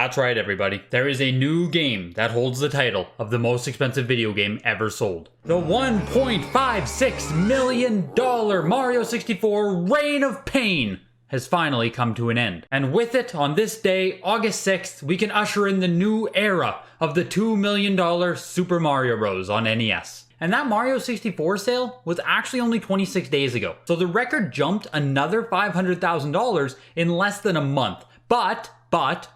That's right, everybody. There is a new game that holds the title of the most expensive video game ever sold. The $1.56 million Mario 64 Reign of Pain has finally come to an end. And with it, on this day, August 6th, we can usher in the new era of the $2 million Super Mario Bros. On NES. And that Mario 64 sale was actually only 26 days ago. So the record jumped another $500,000 in less than a month. But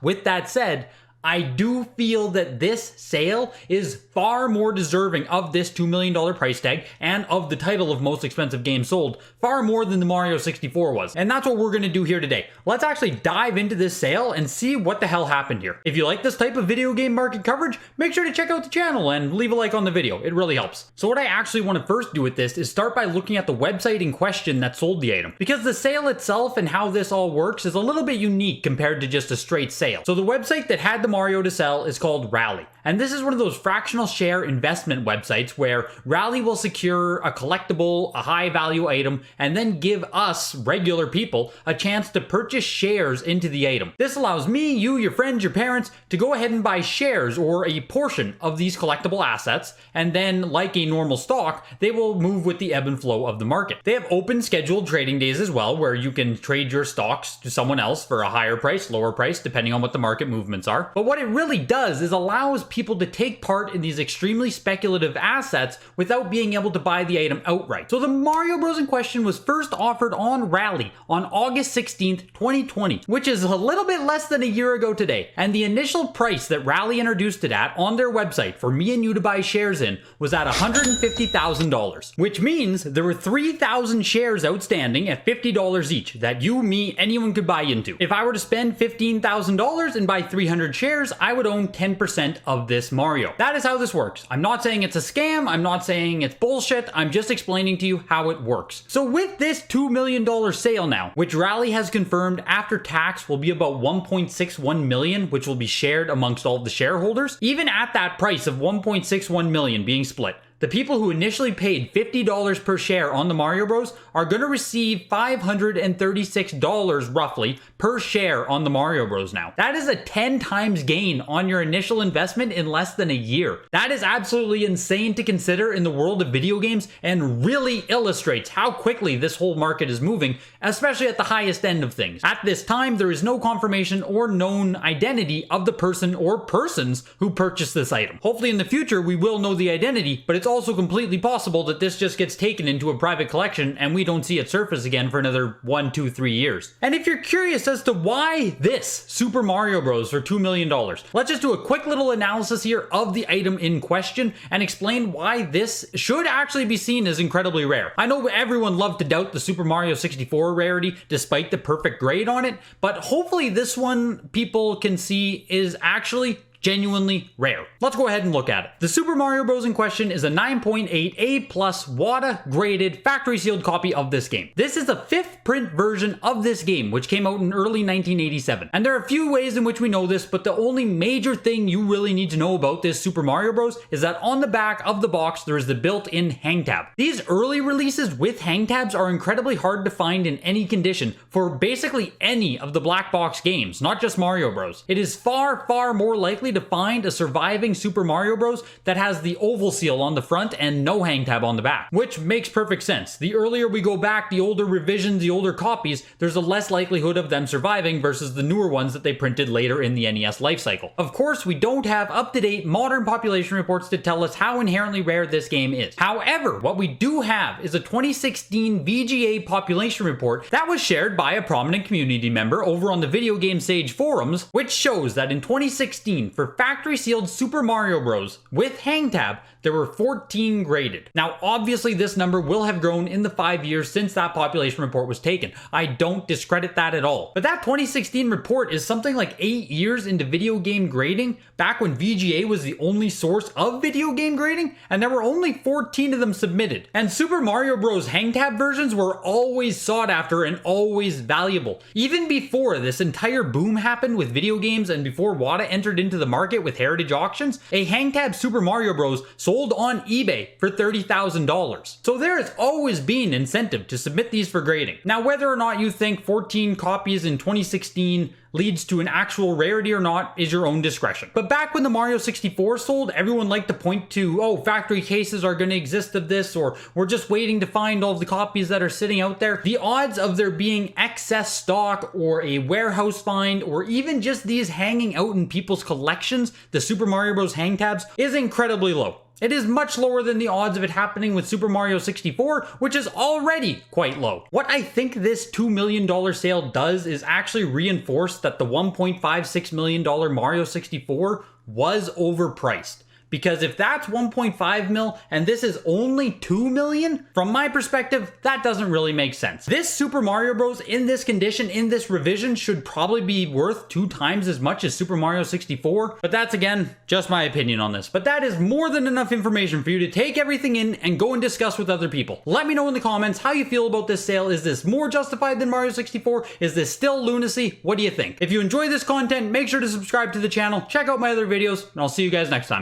with that said, I do feel that this sale is far more deserving of this $2 million price tag and of the title of most expensive game sold, far more than the Mario 64 was. And that's what we're going to do here today. Let's actually dive into this sale and see what the hell happened here. If you like this type of video game market coverage, make sure to check out the channel and leave a like on the video. It really helps. So what I actually want to first do with this is start by looking at the website in question that sold the item, because the sale itself and how this all works is a little bit unique compared to just a straight sale. So the website that had the Mario to sell is called Rally. And this is one of those fractional share investment websites where Rally will secure a collectible, a high value item, and then give us, regular people, a chance to purchase shares into the item. This allows me, you, your friends, your parents, to go ahead and buy shares or a portion of these collectible assets, and then, like a normal stock, they will move with the ebb and flow of the market. They have open scheduled trading days as well, where you can trade your stocks to someone else for a higher price, lower price, depending on what the market movements are. But what it really does is allows people to take part in these extremely speculative assets without being able to buy the item outright. So the Mario Bros. In question was first offered on Rally on August 16th, 2020, which is a little bit less than a year ago today. And the initial price that Rally introduced it at on their website for me and you to buy shares in was at $150,000, which means there were 3,000 shares outstanding at $50 each that you, me, anyone could buy into. If I were to spend $15,000 and buy 300 shares, I would own 10% of this Mario. That is how this works. I'm not saying it's a scam. I'm not saying it's bullshit. I'm just explaining to you how it works. So with this $2 million sale now, which Rally has confirmed after tax will be about $1.61 million, which will be shared amongst all of the shareholders, even at that price of $1.61 million being split, the people who initially paid $50 per share on the Mario Bros. Are going to receive $536 roughly per share on the Mario Bros. Now. That is a 10 times gain on your initial investment in less than a year. That is absolutely insane to consider in the world of video games and really illustrates how quickly this whole market is moving, especially at the highest end of things. At this time, there is no confirmation or known identity of the person or persons who purchased this item. Hopefully in the future, we will know the identity, but it's also completely possible that this just gets taken into a private collection and we don't see it surface again for another 1, 2, 3 years. And if you're curious as to why this Super Mario Bros. For $2 million, let's just do a quick little analysis here of the item in question and explain why this should actually be seen as incredibly rare. I know everyone loved to doubt the Super Mario 64 rarity despite the perfect grade on it, but hopefully this one people can see is actually genuinely rare. Let's go ahead and look at it. The Super Mario Bros. In question is a 9.8 A+ WATA graded factory sealed copy of this game. This is a 5th print version of this game, which came out in early 1987. And there are a few ways in which we know this, but the only major thing you really need to know about this Super Mario Bros. Is that on the back of the box there is the built-in hang tab. These early releases with hang tabs are incredibly hard to find in any condition for basically any of the black box games, not just Mario Bros. It is far more likely to find a surviving Super Mario Bros. That has the oval seal on the front and no hang tab on the back, which makes perfect sense. The earlier we go back, the older revisions, the older copies, there's a less likelihood of them surviving versus the newer ones that they printed later in the NES lifecycle. Of course, we don't have up-to-date modern population reports to tell us how inherently rare this game is. However, what we do have is a 2016 VGA population report that was shared by a prominent community member over on the Video Game Sage forums, which shows that in 2016, for factory sealed Super Mario Bros. With hang tab, there were 14 graded. Now, obviously this number will have grown in the 5 years since that population report was taken. I don't discredit that at all. But that 2016 report is something like 8 years into video game grading, back when VGA was the only source of video game grading, and there were only 14 of them submitted. And Super Mario Bros. Hang tab versions were always sought after and always valuable. Even before this entire boom happened with video games and before WATA entered into the market with heritage auctions, a hang tab Super Mario Bros. Sold on eBay for $30,000. So there has always been incentive to submit these for grading. Now, whether or not you think 14 copies in 2016 leads to an actual rarity or not is your own discretion. But back when the Mario 64 sold, everyone liked to point to, oh, factory cases are going to exist of this, or we're just waiting to find all of the copies that are sitting out there. The odds of there being excess stock or a warehouse find, or even just these hanging out in people's collections, the Super Mario Bros. Hang tabs, is incredibly low. It is much lower than the odds of it happening with Super Mario 64, which is already quite low. What I think this $2 million sale does is actually reinforce that the $1.56 million Mario 64 was overpriced. Because if that's 1.5 mil and this is only 2 million, from my perspective, that doesn't really make sense. This Super Mario Bros. In this condition, in this revision, should probably be worth 2 times as much as Super Mario 64. But that's, again, just my opinion on this. But that is more than enough information for you to take everything in and go and discuss with other people. Let me know in the comments how you feel about this sale. Is this more justified than Mario 64? Is this still lunacy? What do you think? If you enjoy this content, make sure to subscribe to the channel, check out my other videos, and I'll see you guys next time.